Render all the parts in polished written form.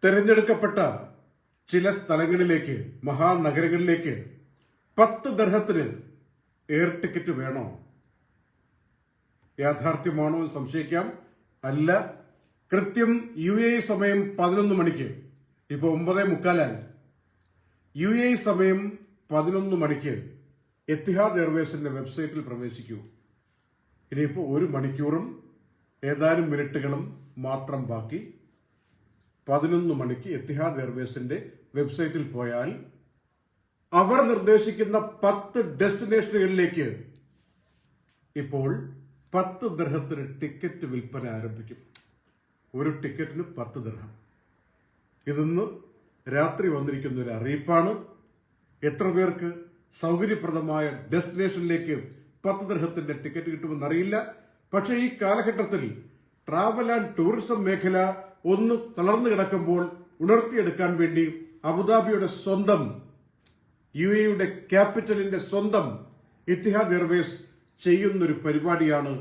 തെരഞ്ഞെടുക്കപ്പെട്ട ചില സ്ഥലങ്ങളിലേക്ക്, മഹാനഗരങ്ങളിലേക്ക് 10 ദിർഹത്തിന് എയർ ടിക്കറ്റ് വേണോ? യാഥാർത്ഥ്യമാണോ എന്ന് സംശയിക്കാം. അല്ല. കൃത്യം UAE സമയം 11 മണിക്ക്, ഇപ്പൊ 9:45, UAE സമയം 11 മണിക്ക് എത്തിഹാദ് എയർവേസിന്റെ വെബ്സൈറ്റിൽ പ്രവേശിക്കൂ. ഇനിയിപ്പോൾ 1 മണിക്കൂറും ഏതാനും മിനിറ്റുകളും മാത്രം ബാക്കി. 11 മണിക്ക് എത്തിഹാദ് എയർവേസിന്റെ വെബ്സൈറ്റിൽ പോയാൽ അവർ നിർദ്ദേശിക്കുന്ന 10 ഡെസ്റ്റിനേഷനുകളിലേക്ക് ഇപ്പോൾ 10 ദിർഹത്തിന് ടിക്കറ്റ് വിൽപ്പന ആരംഭിക്കും. ഒരു ടിക്കറ്റിന് 10 ദിർഹം. ഇതിന്ന് രാത്രി വന്നിരിക്കുന്ന ഒരു അറിയിപ്പാണ്. എത്ര പേർക്ക് സൗകര്യപ്രദമായ ഡെസ്റ്റിനേഷനിലേക്ക് 10 ദിർഹത്തിന്റെ ടിക്കറ്റ് കിട്ടുമെന്നറിയില്ല. പക്ഷേ ഈ കാലഘട്ടത്തിൽ ട്രാവൽ ആൻഡ് ടൂറിസം മേഖല ഒന്ന് തളർന്നു കിടക്കുമ്പോൾ ഉണർത്തിയെടുക്കാൻ വേണ്ടി അബുദാബിയുടെ സ്വന്തം, UAEയുടെ ക്യാപിറ്റലിന്റെ സ്വന്തം ഇത്തിഹാദ് എയർവേസ് ചെയ്യുന്നൊരു പരിപാടിയാണ്.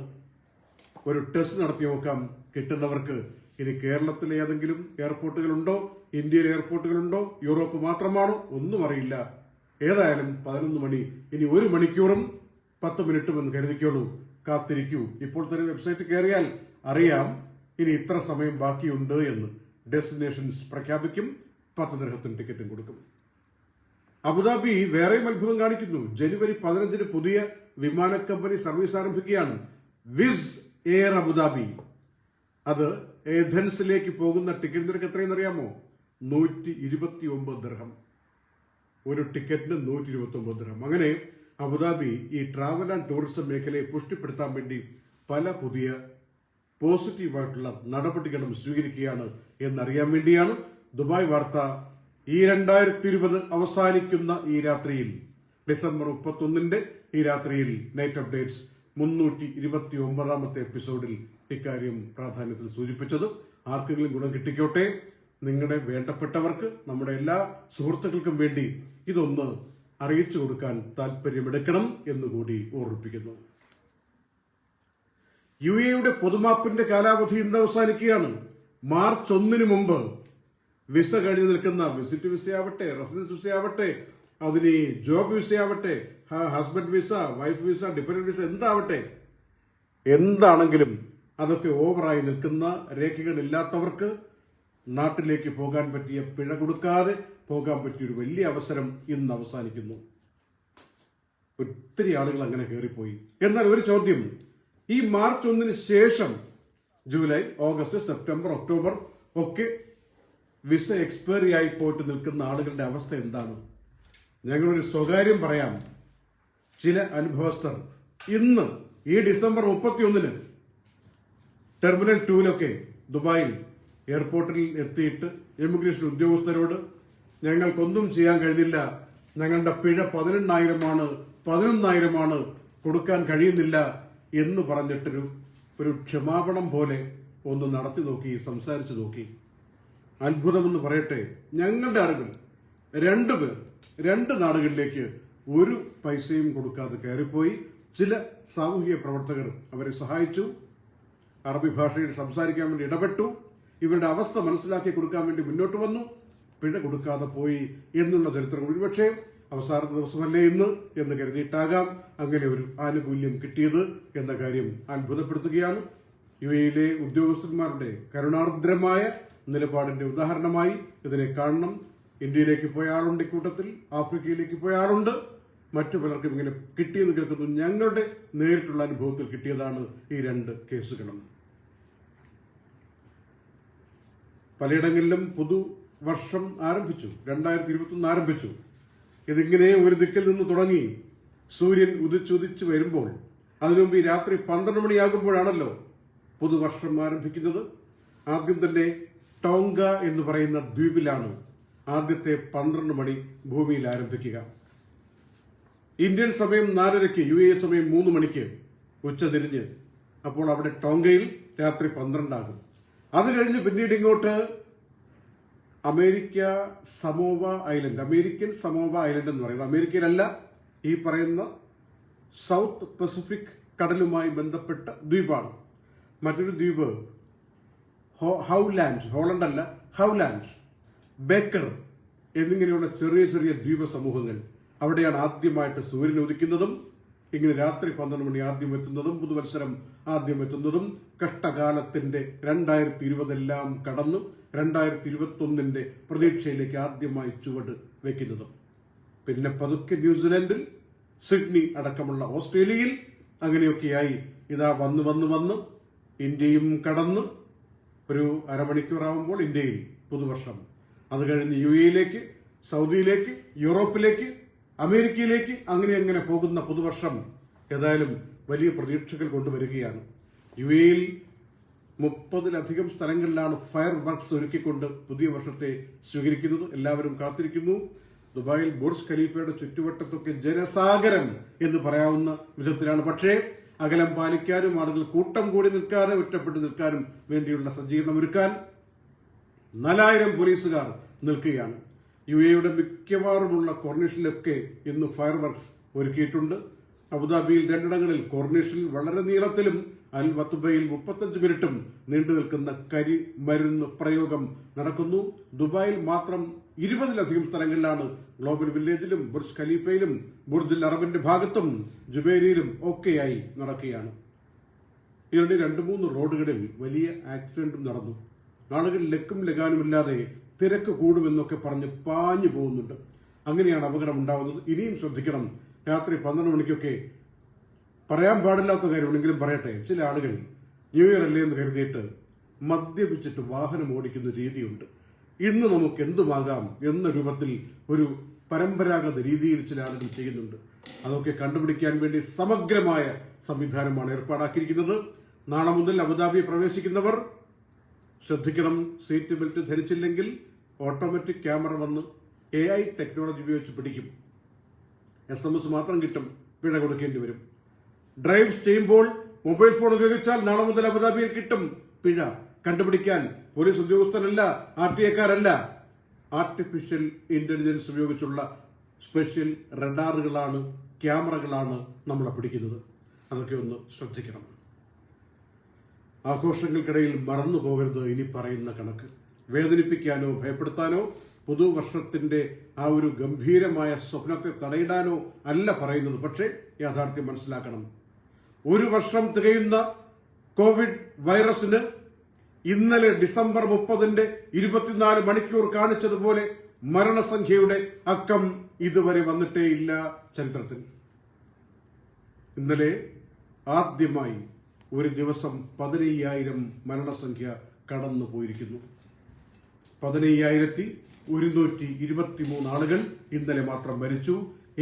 ഒരു ടെസ്റ്റ് നടത്തി നോക്കാം കിട്ടുന്നവർക്ക്. ഇനി കേരളത്തിലെ ഏതെങ്കിലും എയർപോർട്ടുകളുണ്ടോ, ഇന്ത്യയിലെ എയർപോർട്ടുകളുണ്ടോ, യൂറോപ്പ് മാത്രമാണോ, ഒന്നും അറിയില്ല. ഏതായാലും 11 മണി, ഇനി 1 മണിക്കൂറും 10 മിനിറ്റും എന്ന് കരുതിക്കോളൂ. കാത്തിരിക്കൂ. ഇപ്പോൾ തന്നെ വെബ്സൈറ്റ് കയറിയാൽ അറിയാം ഇനി ഇത്ര സമയം ബാക്കിയുണ്ട് എന്ന്. ഡെസ്റ്റിനേഷൻസ് പ്രഖ്യാപിക്കും, 10 ദിർഹത്തിന് ടിക്കറ്റും കൊടുക്കും. അബുദാബി വേറെയും അത്ഭുതം കാണിക്കുന്നു. ജനുവരി 15 പുതിയ വിമാന കമ്പനി സർവീസ് ആരംഭിക്കുകയാണ്. Wizz Air Abu Dhabi. അത് ഏഥൻസിലേക്ക് പോകുന്ന ടിക്കറ്റ് നിരക്ക് എത്രയെന്ന് അറിയാമോ? 129 ദിർഹം. ഒരു ടിക്കറ്റിന് 129 ദിർഹം. അങ്ങനെ അബുദാബി ഈ ട്രാവൽ ആൻഡ് ടൂറിസം മേഖലയെ പുഷ്ടിപ്പെടുത്താൻ വേണ്ടി പല പുതിയ പോസിറ്റീവായിട്ടുള്ള നടപടികളും സ്വീകരിക്കുകയാണ് എന്നറിയാൻ വേണ്ടിയാണ് ദുബായ് വാർത്ത ഈ 2020 അവസാനിക്കുന്ന ഈ രാത്രിയിൽ, ഡിസംബർ 31 ഈ രാത്രിയിൽ നൈറ്റ് അപ്ഡേറ്റ്സ് 329 എപ്പിസോഡിൽ ഇക്കാര്യം പ്രാധാന്യത്തിൽ സൂചിപ്പിച്ചത്. ആർക്കെങ്കിലും ഗുണം കിട്ടിക്കോട്ടെ. നിങ്ങളുടെ വേണ്ടപ്പെട്ടവർക്ക്, നമ്മുടെ എല്ലാ സുഹൃത്തുക്കൾക്കും വേണ്ടി ഇതൊന്ന് അറിയിച്ചു കൊടുക്കാൻ താല്പര്യമെടുക്കണം എന്നുകൂടി ഓർമ്മിപ്പിക്കുന്നു. UAEയുടെ പൊതുമാപ്പിന്റെ കാലാവധി ഇന്ന് അവസാനിക്കുകയാണ്. മാർച്ച് 1 മുമ്പ് വിസ കഴിഞ്ഞു നിൽക്കുന്ന, വിസിറ്റ് വിസയാവട്ടെ, റെസിഡൻസ് വിസയാവട്ടെ, അതിന് ജോബ് വിസയാവട്ടെ, husband visa, wife visa, dependent visa, എന്താണെങ്കിലും അതൊക്കെ ഓവറായി നിൽക്കുന്ന രേഖകളില്ലാത്തവർക്ക് നാട്ടിലേക്ക് പോകാൻ പറ്റിയ, പിഴ കൊടുക്കാതെ പോകാൻ പറ്റിയ ഒരു വലിയ അവസരം ഇന്ന് അവസാനിക്കുന്നു. ഒത്തിരി ആളുകൾ അങ്ങനെ കയറിപ്പോയി. എന്നാൽ ഒരു ചോദ്യം, ഈ മാർച്ച് 1 ശേഷം ജൂലൈ, ഓഗസ്റ്റ്, സെപ്റ്റംബർ, ഒക്ടോബർ ഒക്കെ വിസ എക്സ്പയറി ആയി പോയിട്ട് നിൽക്കുന്ന ആളുകളുടെ അവസ്ഥ എന്താണ്? ഞങ്ങളൊരു സ്വകാര്യം പറയാം. ചില അനുഭവസ്ഥർ ഇന്ന് ഈ ഡിസംബർ 31 ടെർമിനൽ 2 ദുബായിൽ എയർപോർട്ടിൽ എത്തിയിട്ട് ഇമിഗ്രേഷൻ ഉദ്യോഗസ്ഥരോട് ഞങ്ങൾക്കൊന്നും ചെയ്യാൻ കഴിഞ്ഞില്ല, ഞങ്ങളുടെ പിഴ 11,000 കൊടുക്കാൻ കഴിയുന്നില്ല എന്ന് പറഞ്ഞിട്ടൊരു ക്ഷമാപണം പോലെ ഒന്ന് നടത്തി നോക്കി, സംസാരിച്ചു നോക്കി. അത്ഭുതമെന്ന് പറയട്ടെ, ഞങ്ങളുടെ അറിവിൽ 2 പേർ 2 നാടുകളിലേക്ക് ഒരു പൈസയും കൊടുക്കാതെ കയറിപ്പോയി. ചില സാമൂഹിക പ്രവർത്തകർ അവരെ സഹായിച്ചു, അറബി ഭാഷയിൽ സംസാരിക്കാൻ വേണ്ടി ഇടപെട്ടു, ഇവരുടെ അവസ്ഥ മനസ്സിലാക്കി കൊടുക്കാൻ വേണ്ടി മുന്നോട്ട് വന്നു, പിഴ കൊടുക്കാതെ പോയി എന്നുള്ള ചരിത്രം ഒരുപക്ഷെ അവസാന ദിവസമല്ലേ ഇന്ന് എന്ന് കരുതിയിട്ടാകാം അങ്ങനെ ഒരു ആനുകൂല്യം കിട്ടിയത് എന്ന കാര്യം അത്ഭുതപ്പെടുത്തുകയാണ്. UAEയിലെ ഉദ്യോഗസ്ഥന്മാരുടെ കരുണാർദ്രമായ നിലപാടിന്റെ ഉദാഹരണമായി ഇതിനെ കാണണം. ഇന്ത്യയിലേക്ക് പോയ ആളുണ്ട് ഇക്കൂട്ടത്തിൽ, ആഫ്രിക്കയിലേക്ക് പോയ ആളുണ്ട്, മറ്റു പലർക്കും ഇങ്ങനെ കിട്ടിയെന്ന് കേൾക്കുന്നു. ഞങ്ങളുടെ നേരിട്ടുള്ള അനുഭവത്തിൽ കിട്ടിയതാണ് ഈ 2 കേസുകളും. പലയിടങ്ങളിലും പുതുവർഷം ആരംഭിച്ചു, 2021 ആരംഭിച്ചു. ഇതിങ്ങനെ ഒരു ദിക്കിൽ നിന്ന് തുടങ്ങി സൂര്യൻ ഉദിച്ചുദിച്ച് വരുമ്പോൾ, അതിനുമുമ്പ് ഈ രാത്രി 12 മണിയാകുമ്പോഴാണല്ലോ പുതുവർഷം ആരംഭിക്കുന്നത്. ആദ്യം തന്നെ ടോങ്ക എന്ന് പറയുന്ന ദ്വീപിലാണ് ആദ്യത്തെ 12 മണി ഭൂമിയിൽ ആരംഭിക്കുക. ഇന്ത്യൻ സമയം 4:30, UAE സമയം 3 മണിക്ക് ഉച്ചതിരിഞ്ഞ്. അപ്പോൾ അവിടെ ടോങ്കയിൽ രാത്രി 12 ആകും. അത് കഴിഞ്ഞ് പിന്നീട് ഇങ്ങോട്ട് അമേരിക്കൻ സമോവ ഐലൻഡ് എന്ന് പറയുന്നത്, അമേരിക്കയിലല്ല, ഈ പറയുന്ന സൗത്ത് പസഫിക് കടലുമായി ബന്ധപ്പെട്ട ദ്വീപാണ്. മറ്റൊരു ദ്വീപ് ഹൗലാൻഡ്, ഹോളണ്ട് അല്ല, ഹൗലാൻഡ്, ബേക്കർ എന്നിങ്ങനെയുള്ള ചെറിയ ചെറിയ ദ്വീപ സമൂഹങ്ങൾ. അവിടെയാണ് ആദ്യമായിട്ട് സൂര്യൻ ഉദിക്കുന്നതും ഇങ്ങനെ രാത്രി 12 മണി ആദ്യം എത്തുന്നതും പുതുവത്സരം ആദ്യം എത്തുന്നതും കഷ്ടകാലത്തിന്റെ 2020 എല്ലാം കടന്നു 2021 പ്രതീക്ഷയിലേക്ക് ആദ്യമായി ചുവട് വെക്കുന്നതും. പിന്നെ പതുക്കെ ന്യൂസിലാൻഡിൽ, സിഡ്നി അടക്കമുള്ള ഓസ്ട്രേലിയയിൽ അങ്ങനെയൊക്കെയായി ഇതാ വന്ന് ഇന്ത്യയും കടന്ന് ഒരു അരമണിക്കൂറാവുമ്പോൾ ഇന്ത്യയിൽ പുതുവർഷം. അത് കഴിഞ്ഞ് UAE-യിലേക്ക്, സൗദിയിലേക്ക്, യൂറോപ്പിലേക്ക്, അമേരിക്കയിലേക്ക് അങ്ങനെ പോകുന്ന പുതുവർഷം ഏതായാലും വലിയ പ്രതീക്ഷകൾ കൊണ്ടുവരികയാണ്. UAE-യിൽ 30-ലധികം സ്ഥലങ്ങളിലാണ് ഫയർ വർക്ക്സ് ഒരുക്കിക്കൊണ്ട് പുതിയ വർഷത്തെ സ്വീകരിക്കുന്നത്. എല്ലാവരും കാത്തിരിക്കുന്നു. ദുബായിൽ ബുർജ് ഖലീഫയുടെ ചുറ്റുവട്ടത്തൊക്കെ ജനസാഗരം എന്ന് പറയാവുന്ന വിധത്തിലാണ്. പക്ഷേ അകലം പാലിക്കാനും ആളുകൾ കൂട്ടം കൂടി നിൽക്കാതെ ഒറ്റപ്പെട്ട് നിൽക്കാനും വേണ്ടിയുള്ള സജ്ജീകരണം ഒരുക്കാൻ 4000 പോലീസുകാർ നിൽക്കുകയാണ്. UAE-യുടെ മിക്കവാറുമുള്ള കോർണിഷിലൊക്കെ ഇന്ന് ഫയർ വർക്ക്സ് ഒരുക്കിയിട്ടുണ്ട്. അബുദാബിയിൽ 2 കോർണിഷിൽ വളരെ നീളത്തിലും അൽ വത്തുബയിൽ 35 മിനിറ്റും നീണ്ടു നിൽക്കുന്ന കരിമരുന്ന് പ്രയോഗം നടക്കുന്നു. ദുബായിൽ മാത്രം 20-ലധികം സ്ഥലങ്ങളിലാണ് ഗ്ലോബൽ വില്ലേജിലും ബുർജ് ഖലീഫയിലും ബുർജുൽ അറബിന്റെ ഭാഗത്തും ജുബൈരിയിലും ഒക്കെയായി നടക്കുകയാണ്. ഇതിനിടെ 2-3 റോഡുകളിൽ വലിയ ആക്സിഡന്റും നടന്നു. ആളുകൾ ലക്കും ലഗാനുമില്ലാതെ തിരക്ക് കൂടുമെന്നൊക്കെ പറഞ്ഞ് പാഞ്ഞു പോകുന്നുണ്ട്. അങ്ങനെയാണ് അപകടം ഉണ്ടാവുന്നത്. ഇനിയും ശ്രദ്ധിക്കണം. രാത്രി 12 മണിക്കൊക്കെ പറയാൻ പാടില്ലാത്ത കാര്യമുണ്ടെങ്കിലും പറയട്ടെ, ചില ആളുകൾ ന്യൂ ഇയർ അല്ലേ എന്ന് കരുതിയിട്ട് മദ്യപിച്ചിട്ട് വാഹനം ഓടിക്കുന്ന രീതിയുണ്ട്. ഇന്ന് നമുക്ക് എന്തുമാകാം എന്ന രൂപത്തിൽ ഒരു പരമ്പരാഗത രീതിയിൽ ചില ആളുകൾ ചെയ്യുന്നുണ്ട്. അതൊക്കെ കണ്ടുപിടിക്കാൻ വേണ്ടി സമഗ്രമായ സംവിധാനമാണ് ഏർപ്പാടാക്കിയിരിക്കുന്നത്. നാളെ മുതൽ അബുദാബി പ്രവേശിക്കുന്നവർ ശ്രദ്ധിക്കണം. സീറ്റ് ബെൽറ്റ് ധരിച്ചില്ലെങ്കിൽ ഓട്ടോമാറ്റിക് ക്യാമറ വന്ന് AI ടെക്നോളജി ഉപയോഗിച്ച് പിടിക്കും. SMS മാത്രം കിട്ടും, പിഴ കൊടുക്കേണ്ടി വരും. ഡ്രൈവ് ചെയ്യുമ്പോൾ മൊബൈൽ ഫോൺ ഉപയോഗിച്ചാൽ നാളെ മുതൽ അബുദാബിയിൽ കിട്ടും പിഴ. കണ്ടുപിടിക്കാൻ പോലീസ് ഉദ്യോഗസ്ഥരല്ല, RTA-ക്കാരല്ല, ആർട്ടിഫിഷ്യൽ ഇന്റലിജൻസ് ഉപയോഗിച്ചുള്ള സ്പെഷ്യൽ റഡാറുകളാണ്, ക്യാമറകളാണ് നമ്മളെ പിടിക്കുന്നത്. അതൊക്കെ ഒന്ന് ശ്രദ്ധിക്കണം. ആഘോഷങ്ങൾക്കിടയിൽ മറന്നു പോകരുത് ഇനി പറയുന്ന കണക്ക്. വേദനിപ്പിക്കാനോ ഭയപ്പെടുത്താനോ പുതുവർഷത്തിന്റെ ആ ഒരു ഗംഭീരമായ സ്വപ്നത്തെ തടയിടാനോ അല്ല പറയുന്നത്. പക്ഷേ യാഥാർത്ഥ്യം മനസ്സിലാക്കണം. 1 വർഷം തികയുന്ന കോവിഡ് വൈറസിന് ഇന്നലെ ഡിസംബർ 30 24 മണിക്കൂർ കാണിച്ചതുപോലെ മരണസംഖ്യയുടെ അക്കം ഇതുവരെ വന്നിട്ടേയില്ല ചരിത്രത്തിൽ. ഇന്നലെ ആദ്യമായി ഒരു ദിവസം 15,000 മരണസംഖ്യ കടന്നു പോയിരിക്കുന്നു. 15,123 ആളുകൾ ഇന്നലെ മാത്രം മരിച്ചു.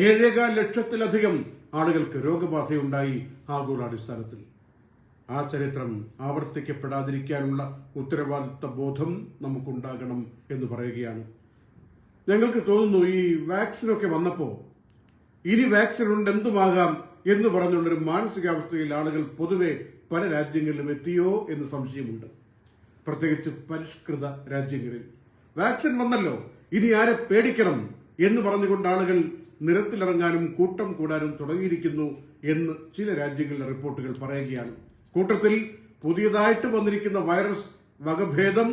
7.25 ലക്ഷത്തിലധികം ആളുകൾക്ക് രോഗബാധയുണ്ടായി ആഗോളാടിസ്ഥാനത്തിൽ. ആ ചരിത്രം ആവർത്തിക്കപ്പെടാതിരിക്കാനുള്ള ഉത്തരവാദിത്ത ബോധം നമുക്കുണ്ടാകണം എന്ന് പറയുകയാണ്. ഞങ്ങൾക്ക് തോന്നുന്നു ഈ വാക്സിനൊക്കെ വന്നപ്പോൾ ഇനി വാക്സിൻ ഉണ്ട് എന്തുമാകാം എന്ന് പറഞ്ഞുള്ളൊരു മാനസികാവസ്ഥയിൽ ആളുകൾ പൊതുവെ പല രാജ്യങ്ങളിലും എത്തിയോ എന്ന് സംശയമുണ്ട്. പ്രത്യേകിച്ച് പരിഷ്കൃത രാജ്യങ്ങളിൽ വാക്സിൻ വന്നല്ലോ, ഇനി ആരെ പേടിക്കണം എന്ന് പറഞ്ഞുകൊണ്ട് ആളുകൾ നിരത്തിലിറങ്ങാനും കൂട്ടം കൂടാനും തുടങ്ങിയിരിക്കുന്നു എന്ന് ചില രാജ്യങ്ങളിലെ റിപ്പോർട്ടുകൾ പറയുകയാണ്. കൂട്ടത്തിൽ പുതിയതായിട്ട് വന്നിരിക്കുന്ന വൈറസ് വകഭേദം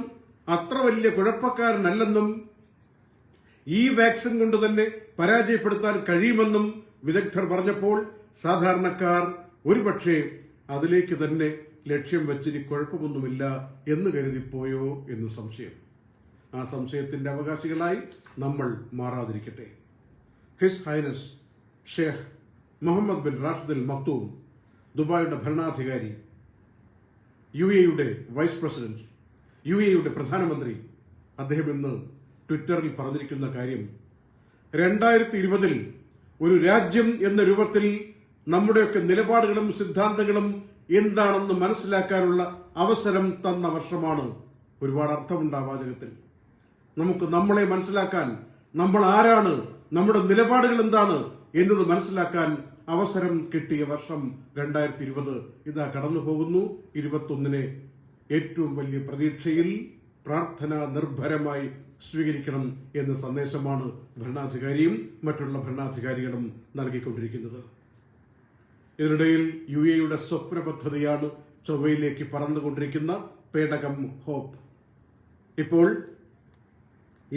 അത്ര വലിയ കുഴപ്പക്കാരനല്ലെന്നും ഈ വാക്സിൻ കൊണ്ട് തന്നെ പരാജയപ്പെടുത്താൻ കഴിയുമെന്നും വിദഗ്ധർ പറഞ്ഞപ്പോൾ സാധാരണക്കാർ ഒരുപക്ഷെ അതിലേക്ക് തന്നെ ലക്ഷ്യം വെച്ചിനി കുഴപ്പമൊന്നുമില്ല എന്ന് കരുതിപ്പോയോ എന്ന് സംശയം. ആ സംശയത്തിന്റെ അവകാശികളായി നമ്മൾ മാറാതിരിക്കട്ടെ. His Highness Sheikh Mohammed bin Rashid al Maktoum, ദുബായിയുടെ ഭരണാധികാരി, UAE-യുടെ വൈസ് പ്രസിഡന്റ്, UAE-യുടെ പ്രധാനമന്ത്രി, അദ്ദേഹം ഇന്ന് ട്വിറ്ററിൽ പറഞ്ഞിരിക്കുന്ന കാര്യം 2020 ഒരു രാജ്യം എന്ന രൂപത്തിൽ നമ്മുടെയൊക്കെ നിലപാടുകളും സിദ്ധാന്തങ്ങളും എന്താണെന്ന് മനസ്സിലാക്കാനുള്ള അവസരം തന്ന വർഷമാണ്. ഒരുപാട് അർത്ഥമുണ്ട് ആ വാചകത്തിൽ. നമുക്ക് നമ്മളെ മനസ്സിലാക്കാൻ, നമ്മൾ ആരാണ്, നമ്മുടെ നിലപാടുകൾ എന്താണ് എന്നത് മനസ്സിലാക്കാൻ അവസരം കിട്ടിയ വർഷം 2020 ഇതാ കടന്നു പോകുന്നു. 21 ഏറ്റവും വലിയ പ്രതീക്ഷയിൽ പ്രാർത്ഥന നിർഭരമായി സ്വീകരിക്കണം എന്ന സന്ദേശമാണ് ഭരണാധികാരിയും മറ്റുള്ള ഭരണാധികാരികളും നൽകിക്കൊണ്ടിരിക്കുന്നത്. ഇതിനിടയിൽ UAE-യുടെ സ്വപ്ന പദ്ധതിയാണ് ചൊവ്വയിലേക്ക് പറന്നുകൊണ്ടിരിക്കുന്ന പേടകം ഹോപ്പ്. ഇപ്പോൾ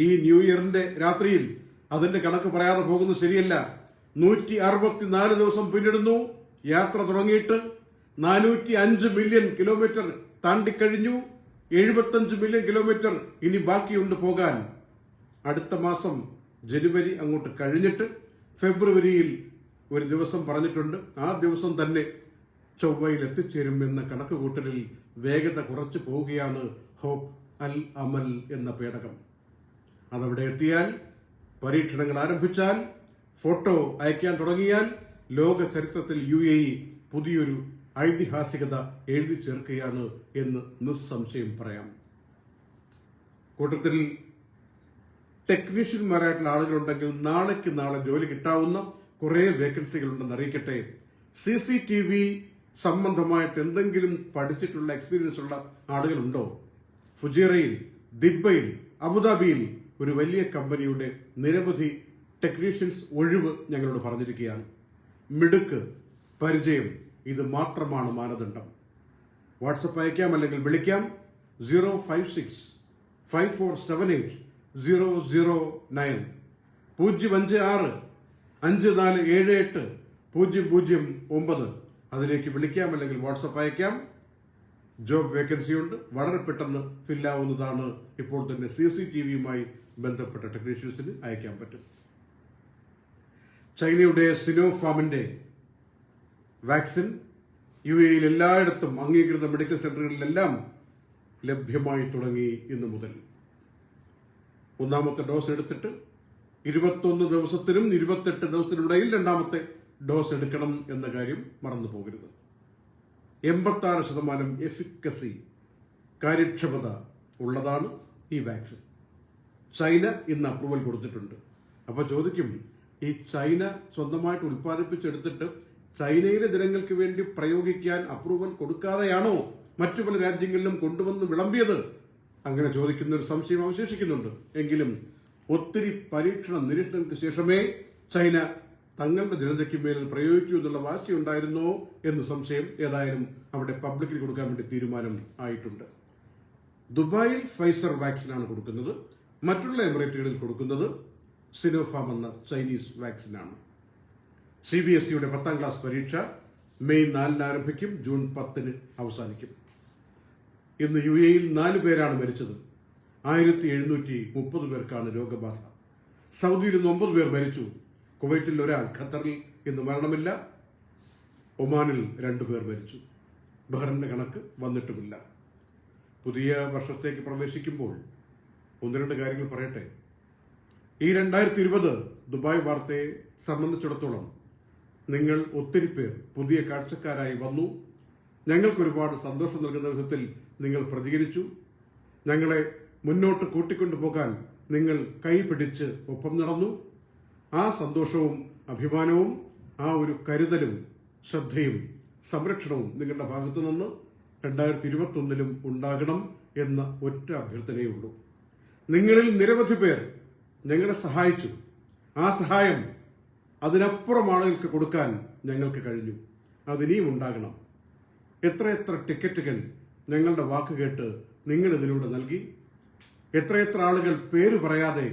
ഈ ന്യൂ ഇയറിന്റെ രാത്രിയിൽ അതിന്റെ കണക്ക് പറയാതെ പോകുന്നത് ശരിയല്ല. 164 ദിവസം പിന്നിടുന്നു യാത്ര തുടങ്ങിയിട്ട്. 405 മില്യൺ കിലോമീറ്റർ താണ്ടിക്കഴിഞ്ഞു. 75 മില്യൺ കിലോമീറ്റർ ഇനി ബാക്കിയുണ്ട് പോകാൻ. അടുത്ത മാസം ജനുവരി അങ്ങോട്ട് കഴിഞ്ഞിട്ട് ഫെബ്രുവരിയിൽ ഒരു ദിവസം പറഞ്ഞിട്ടുണ്ട്. ആ ദിവസം തന്നെ ചൊവ്വയിൽ എത്തിച്ചേരും എന്ന കണക്കുകൂട്ടലിൽ വേഗത കുറച്ചു പോവുകയാണ് ഹോപ്പ് അൽ അമൽ എന്ന പേടകം. അതവിടെ എത്തിയാൽ, പരീക്ഷണങ്ങൾ ആരംഭിച്ചാൽ, ഫോട്ടോ അയക്കാൻ തുടങ്ങിയാൽ ലോക ചരിത്രത്തിൽ UAE പുതിയൊരു ഐതിഹാസികത എഴുതി ചേർക്കുകയാണ് എന്ന് നിസ്സംശയം പറയാം. കൂട്ടത്തിൽ ടെക്നീഷ്യന്മാരായിട്ടുള്ള ആളുകളുണ്ടെങ്കിൽ നാളേക്ക് നാളെ ജോലി കിട്ടാവുന്ന കുറെ വേക്കൻസികൾ ഉണ്ടെന്ന് അറിയിക്കട്ടെ. CCTV സംബന്ധമായിട്ട് എന്തെങ്കിലും പഠിച്ചിട്ടുള്ള എക്സ്പീരിയൻസ് ഉള്ള ആളുകളുണ്ടോ? ഫുജീറയിൽ, ദിബ്ബയിൽ, അബുദാബിയിൽ ഒരു വലിയ കമ്പനിയുടെ നിരവധി ടെക്നീഷ്യൻസ് ഒഴിവ് ഞങ്ങളോട് പറഞ്ഞിരിക്കുകയാണ്. മിടുക്ക്, പരിചയം, ഇത് മാത്രമാണ് മാനദണ്ഡം. വാട്സപ്പ് അയക്കാം, അല്ലെങ്കിൽ വിളിക്കാം 056 5478 009 056 5478 009. അതിലേക്ക് വിളിക്കാം, അല്ലെങ്കിൽ വാട്സപ്പ് അയക്കാം. ജോബ് വേക്കൻസി ഉണ്ട്, വളരെ പെട്ടെന്ന് ഫില്ലാവുന്നതാണ്. ഇപ്പോൾ തന്നെ CCTVയുമായി ബന്ധപ്പെട്ട ടെക്നീഷ്യൻസിന് അയക്കാൻ പറ്റും. ചൈനയുടെ സിനോഫാമിന്റെ വാക്സിൻ UAEയിൽ എല്ലായിടത്തും അംഗീകൃത മെഡിക്കൽ സെന്ററുകളിലെല്ലാം ലഭ്യമായി തുടങ്ങി ഇന്നു മുതൽ. ഒന്നാമത്തെ ഡോസ് എടുത്തിട്ട് 21 ദിവസത്തിനും 28 ദിവസത്തിനിടയിൽ രണ്ടാമത്തെ ഡോസ് എടുക്കണം എന്ന കാര്യം മറന്നു പോകരുത്. 86% എഫിക്കസി, കാര്യക്ഷമത ഉള്ളതാണ് ഈ വാക്സിൻ. ചൈന ഇന്ന് അപ്രൂവൽ കൊടുത്തിട്ടുണ്ട്. അപ്പൊ ചോദിക്കും, ഈ ചൈന സ്വന്തമായിട്ട് ഉൽപ്പാദിപ്പിച്ചെടുത്തിട്ട് ചൈനയിലെ ജനങ്ങൾക്ക് വേണ്ടി പ്രയോഗിക്കാൻ അപ്രൂവൽ കൊടുക്കാതെയാണോ മറ്റു പല രാജ്യങ്ങളിലും കൊണ്ടുവന്ന് വിളമ്പിയത്? അങ്ങനെ ചോദിക്കുന്ന ഒരു സംശയം അവശേഷിക്കുന്നുണ്ട്. എങ്കിലും ഒത്തിരി പരീക്ഷണ നിരീക്ഷണങ്ങൾക്ക് ശേഷമേ ചൈന തങ്ങളുടെ ജനതയ്ക്ക് മേലിൽ പ്രയോഗിക്കൂ എന്നുള്ള വാശിയുണ്ടായിരുന്നോ എന്ന് സംശയം. ഏതായാലും അവിടെ പബ്ലിക്കിന് കൊടുക്കാൻ വേണ്ടി തീരുമാനം ആയിട്ടുണ്ട്. ദുബായിൽ ഫൈസർ വാക്സിനാണ് കൊടുക്കുന്നത്. മറ്റുള്ള എമിറേറ്റുകളിൽ കൊടുക്കുന്നത് സിനോഫാം എന്ന ചൈനീസ് വാക്സിനാണ്. CBSEയുടെ 10ാം ക്ലാസ് പരീക്ഷ മെയ് 4 ആരംഭിക്കും, ജൂൺ 10 അവസാനിക്കും. ഇന്ന് UAEയിൽ 4 പേരാണ് മരിച്ചത്. 1730 പേർക്കാണ് രോഗബാധ. സൗദിയിൽ 9 പേർ മരിച്ചു. കുവൈറ്റിൽ ഒരാൾ, ഖത്തറിൽ ഇന്ന് മരണമില്ല. ഒമാനിൽ 2 പേർ മരിച്ചു. ബഹ്റിന്റെ കണക്ക് വന്നിട്ടുമില്ല. പുതിയ വർഷത്തേക്ക് പ്രവേശിക്കുമ്പോൾ 1-2 കാര്യങ്ങൾ പറയട്ടെ. ഈ 2020 ദുബായ് വാർത്തയെ സംബന്ധിച്ചിടത്തോളം നിങ്ങൾ ഒത്തിരി പേർ പുതിയ കാഴ്ചക്കാരായി വന്നു. ഞങ്ങൾക്ക് ഒരുപാട് സന്തോഷം നൽകുന്ന വിധത്തിൽ നിങ്ങൾ പ്രതികരിച്ചു. ഞങ്ങളെ മുന്നോട്ട് കൂട്ടിക്കൊണ്ടുപോകാൻ നിങ്ങൾ കൈപിടിച്ച് ഒപ്പം നടന്നു. ആ സന്തോഷവും അഭിമാനവും ആ ഒരു കരുതലും ശ്രദ്ധയും സംരക്ഷണവും നിങ്ങളുടെ ഭാഗത്തു നിന്ന് 2021 ഉണ്ടാകണം എന്ന ഒറ്റ അഭ്യർത്ഥനയുള്ളൂ. നിങ്ങളിൽ നിരവധി പേർ ഞങ്ങളെ സഹായിച്ചു. ആ സഹായം അതിനപ്പുറം ആളുകൾക്ക് കൊടുക്കാൻ ഞങ്ങൾക്ക് കഴിഞ്ഞു. അതിനിയും ഉണ്ടാകണം. എത്രയെത്ര ടിക്കറ്റുകൾ ഞങ്ങളുടെ വാക്ക് കേട്ട് നിങ്ങൾ ഇതിലൂടെ നൽകി. എത്രയെത്ര ആളുകൾ പേര് പറയാതെ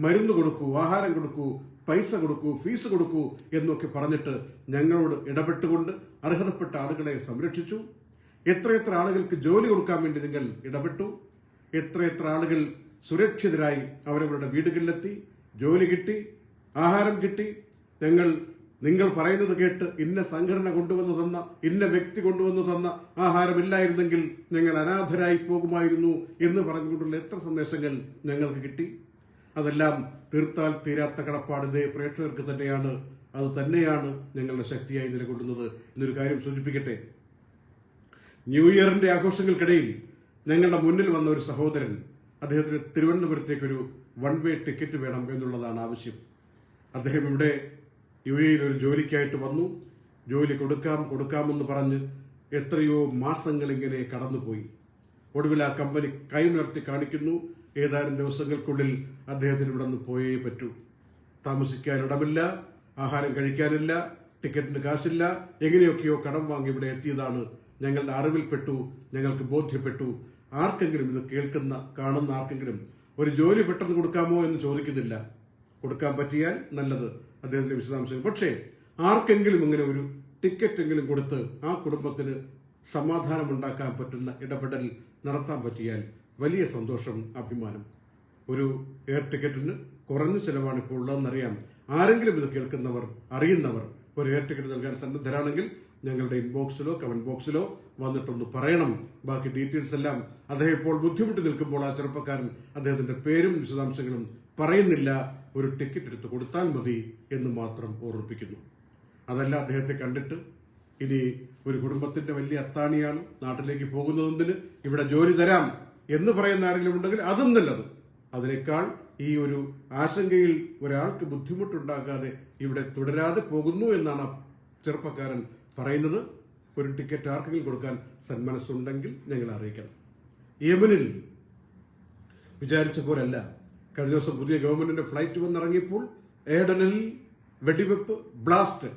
മരുന്ന് കൊടുക്കൂ, ആഹാരം കൊടുക്കൂ, പൈസ കൊടുക്കൂ, ഫീസ് കൊടുക്കൂ എന്നൊക്കെ പറഞ്ഞിട്ട് ഞങ്ങളോട് ഇടപെട്ടുകൊണ്ട് അർഹതപ്പെട്ട ആളുകളെ സംരക്ഷിച്ചു. എത്രയെത്ര ആളുകൾക്ക് ജോലി കൊടുക്കാൻ വേണ്ടി നിങ്ങൾ ഇടപെട്ടു. എത്രയെത്ര ആളുകൾ സുരക്ഷിതരായി അവരവരുടെ വീടുകളിലെത്തി, ജോലി കിട്ടി, ആഹാരം കിട്ടി. നിങ്ങൾ പറയുന്നത് കേട്ട് ഇന്ന സംഘടന കൊണ്ടുവന്നു തന്ന, ഇന്ന വ്യക്തി കൊണ്ടുവന്നു തന്ന ആഹാരമില്ലായിരുന്നെങ്കിൽ ഞങ്ങൾ അനാഥരായി പോകുമായിരുന്നു എന്ന് പറഞ്ഞുകൊണ്ടുള്ള എത്ര സന്ദേശങ്ങൾ ഞങ്ങൾക്ക് കിട്ടി. അതെല്ലാം തീർത്താൽ തീരാത്ത കടപ്പാട് ഇതേ പ്രേക്ഷകർക്ക് തന്നെയാണ്. അത് തന്നെയാണ് ഞങ്ങളുടെ ശക്തിയായി നിലകൊള്ളുന്നത് എന്നൊരു കാര്യം സൂചിപ്പിക്കട്ടെ. ന്യൂ ഇയറിന്റെ ആഘോഷങ്ങൾക്കിടയിൽ ഞങ്ങളുടെ മുന്നിൽ വന്ന ഒരു സഹോദരൻ, അദ്ദേഹത്തിന് തിരുവനന്തപുരത്തേക്കൊരു 1 വേ ടിക്കറ്റ് വേണം എന്നുള്ളതാണ് ആവശ്യം. അദ്ദേഹം ഇവിടെ UAEയിൽ ഒരു ജോലിക്കായിട്ട് വന്നു. ജോലി കൊടുക്കാമെന്ന് പറഞ്ഞ് എത്രയോ മാസങ്ങൾ ഇങ്ങനെ കടന്നുപോയി. ഒടുവിൽ ആ കമ്പനി കൈമുയർത്തി കാണിക്കുന്നു, ഏതാനും ദിവസങ്ങൾക്കുള്ളിൽ അദ്ദേഹത്തിന് ഇവിടെ നിന്ന് പോയേ പറ്റൂ. താമസിക്കാൻ ഇടമില്ല, ആഹാരം കഴിക്കാനില്ല, ടിക്കറ്റിന് കാശില്ല. എങ്ങനെയൊക്കെയോ കടം വാങ്ങി ഇവിടെ എത്തിയതാണ്. ഞങ്ങളുടെ അറിവിൽപ്പെട്ടു, ഞങ്ങൾക്ക് ബോധ്യപ്പെട്ടു. ആർക്കെങ്കിലും ഇത് കാണുന്ന ആർക്കെങ്കിലും ഒരു ജോലി പെട്ടെന്ന് കൊടുക്കാമോ എന്ന് ചോദിക്കുന്നില്ല. കൊടുക്കാൻ പറ്റിയാൽ നല്ലത്, അദ്ദേഹത്തിന്റെ വിശദാംശങ്ങൾ. പക്ഷേ ആർക്കെങ്കിലും ഇങ്ങനെ ഒരു ടിക്കറ്റെങ്കിലും കൊടുത്ത് ആ കുടുംബത്തിന് സമാധാനമുണ്ടാക്കാൻ പറ്റുന്ന ഇടപെടൽ നടത്താൻ പറ്റിയാൽ വലിയ സന്തോഷം, അഭിമാനം. ഒരു എയർ ടിക്കറ്റിന് കുറഞ്ഞ ചെലവാണ് ഇപ്പോൾ ഉള്ളതെന്നറിയാം. ആരെങ്കിലും ഇത് കേൾക്കുന്നവർ, അറിയുന്നവർ ഒരു എയർ ടിക്കറ്റ് നൽകാൻ സന്നദ്ധരാണെങ്കിൽ ഞങ്ങളുടെ ഇൻബോക്സിലോ കമന്റ് ബോക്സിലോ വന്നിട്ടൊന്ന് പറയണം. ബാക്കി ഡീറ്റെയിൽസ് എല്ലാം അദ്ദേഹം ഇപ്പോൾ ബുദ്ധിമുട്ടി നിൽക്കുമ്പോൾ ആ ചെറുപ്പക്കാരൻ അദ്ദേഹത്തിന്റെ പേരും വിശദാംശങ്ങളും പറയുന്നില്ല. ഒരു ടിക്കറ്റ് എടുത്ത് കൊടുത്താൽ മതി എന്ന് മാത്രം ഓർമ്മിപ്പിക്കുന്നു. അതല്ല, അദ്ദേഹത്തെ കണ്ടിട്ട് ഇനി ഒരു കുടുംബത്തിന്റെ വലിയ അത്താണിയാണ്, നാട്ടിലേക്ക് പോകുന്നതെന്തിന്, ഇവിടെ ജോലി തരാം എന്ന് പറയുന്ന ആരെങ്കിലും ഉണ്ടെങ്കിൽ അതും നല്ലത്. അതിനേക്കാൾ ഈ ഒരു ആശങ്കയിൽ ഒരാൾക്ക് ബുദ്ധിമുട്ടുണ്ടാകാതെ ഇവിടെ തുടരാതെ പോകുന്നു എന്നാണ് ചെറുപ്പക്കാരൻ പറയുന്നത്. ഒരു ടിക്കറ്റ് ആർക്കെങ്കിലും കൊടുക്കാൻ സന്മനസ്സുണ്ടെങ്കിൽ ഞങ്ങൾ അറിയിക്കണം. യമനിൽ വിചാരിച്ച പോലല്ല. കഴിഞ്ഞ ദിവസം പുതിയ ഗവൺമെന്റിന്റെ ഫ്ലൈറ്റ് വന്നിറങ്ങിയപ്പോൾ ഏഡനിൽ വെടിവെപ്പ്, ബ്ലാസ്റ്റ്,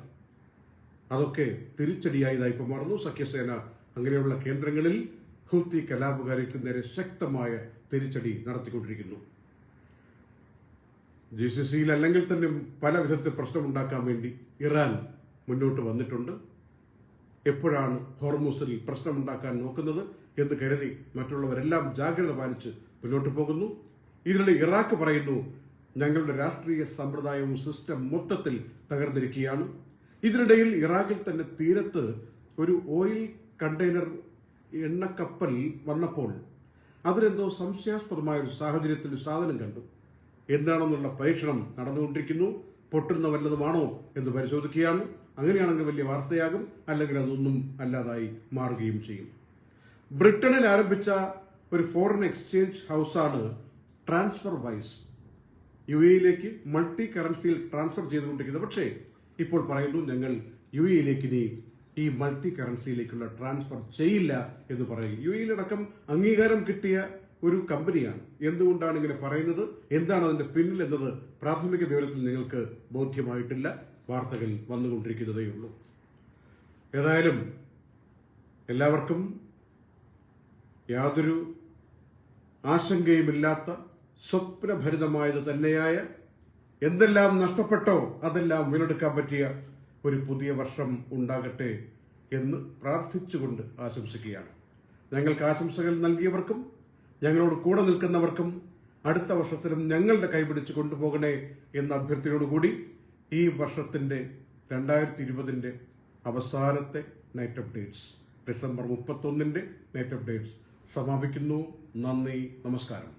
അതൊക്കെ തിരിച്ചടിയായതായി ഇപ്പോൾ മാറുന്നു. സഖ്യസേന അങ്ങനെയുള്ള കേന്ദ്രങ്ങളിൽ ഹൂത്തി കലാപകാരിക്ക് നേരെ ശക്തമായ തിരിച്ചടി നടത്തിക്കൊണ്ടിരിക്കുന്നു. GCCയിൽ അല്ലെങ്കിൽ തന്നെ പല വിധത്തിൽ പ്രശ്നമുണ്ടാക്കാൻ വേണ്ടി ഇറാൻ മുന്നോട്ട് വന്നിട്ടുണ്ട്. എപ്പോഴാണ് ഹോർമൂസിൽ പ്രശ്നമുണ്ടാക്കാൻ നോക്കുന്നത് എന്ന് കരുതി മറ്റുള്ളവരെല്ലാം ജാഗ്രത പാലിച്ച് മുന്നോട്ട് പോകുന്നു. ഇതിനിടെ ഇറാഖ് പറയുന്നു, ഞങ്ങളുടെ രാഷ്ട്രീയ സമ്പ്രദായവും സിസ്റ്റം മൊത്തത്തിൽ തകർന്നിരിക്കുകയാണ്. ഇതിനിടയിൽ ഇറാഖിൽ തന്നെ തീരത്ത് ഒരു ഓയിൽ കണ്ടെയ്നർ എണ്ണക്കപ്പൽ വന്നപ്പോൾ അതിലെന്തോ സംശയാസ്പദമായ ഒരു സാഹചര്യത്തിൽ ഒരു സാധനം കണ്ടു. എന്താണെന്നുള്ള പരീക്ഷണം നടന്നുകൊണ്ടിരിക്കുന്നു. പൊട്ടുന്ന വല്ലതുമാണോ എന്ന് പരിശോധിക്കുകയാണ്. അങ്ങനെയാണെങ്കിൽ വലിയ വാർത്തയാകും, അല്ലെങ്കിൽ അതൊന്നും അല്ലാതായി മാറുകയും ചെയ്യും. ബ്രിട്ടനിൽ ആരംഭിച്ച ഒരു ഫോറിൻ എക്സ്ചേഞ്ച് ഹൗസാണ് ട്രാൻസ്ഫർ വൈസ് UAE-യിലേക്ക് മൾട്ടി കറൻസിയിൽ ട്രാൻസ്ഫർ ചെയ്തുകൊണ്ടിരിക്കുന്നത്. പക്ഷേ ഇപ്പോൾ പറയുന്നു, ഞങ്ങൾ UAE-യിലേക്ക് ഇനി ഈ മൾട്ടി കറൻസിയിലേക്കുള്ള ട്രാൻസ്ഫർ ചെയ്യില്ല എന്ന് പറയും. UAE-യിലടക്കം അംഗീകാരം കിട്ടിയ ഒരു കമ്പനിയാണ്. എന്തുകൊണ്ടാണ് ഇങ്ങനെ പറയുന്നത്, എന്താണ് അതിന്റെ പിന്നിൽ എന്നത് പ്രാഥമിക വിവരത്തിൽ നിങ്ങൾക്ക് ബോധ്യമായിട്ടില്ല. വാർത്തകൾ വന്നുകൊണ്ടിരിക്കുന്നതേയുള്ളൂ. ഏതായാലും എല്ലാവർക്കും യാതൊരു ആശങ്കയുമില്ലാത്ത സ്വപ്നഭരിതമായത് തന്നെയായ, എന്തെല്ലാം നഷ്ടപ്പെട്ടോ അതെല്ലാം വീണ്ടെടുക്കാൻ പറ്റിയ ഒരു പുതിയ വർഷം ഉണ്ടാകട്ടെ എന്ന് പ്രാർത്ഥിച്ചുകൊണ്ട് ആശംസിക്കുകയാണ്. ഞങ്ങൾക്ക് ആശംസകൾ നൽകിയവർക്കും ഞങ്ങളോട് കൂടെ നിൽക്കുന്നവർക്കും അടുത്ത വർഷത്തിലും ഞങ്ങളുടെ കൈപിടിച്ച് കൊണ്ടുപോകണേ എന്ന അഭ്യർത്ഥനയോടുകൂടി ഈ വർഷത്തിന്റെ 2020 അവസാനത്തെ night updates, December 31 night updates സമാപിക്കുന്നു. നന്ദി, നമസ്കാരം.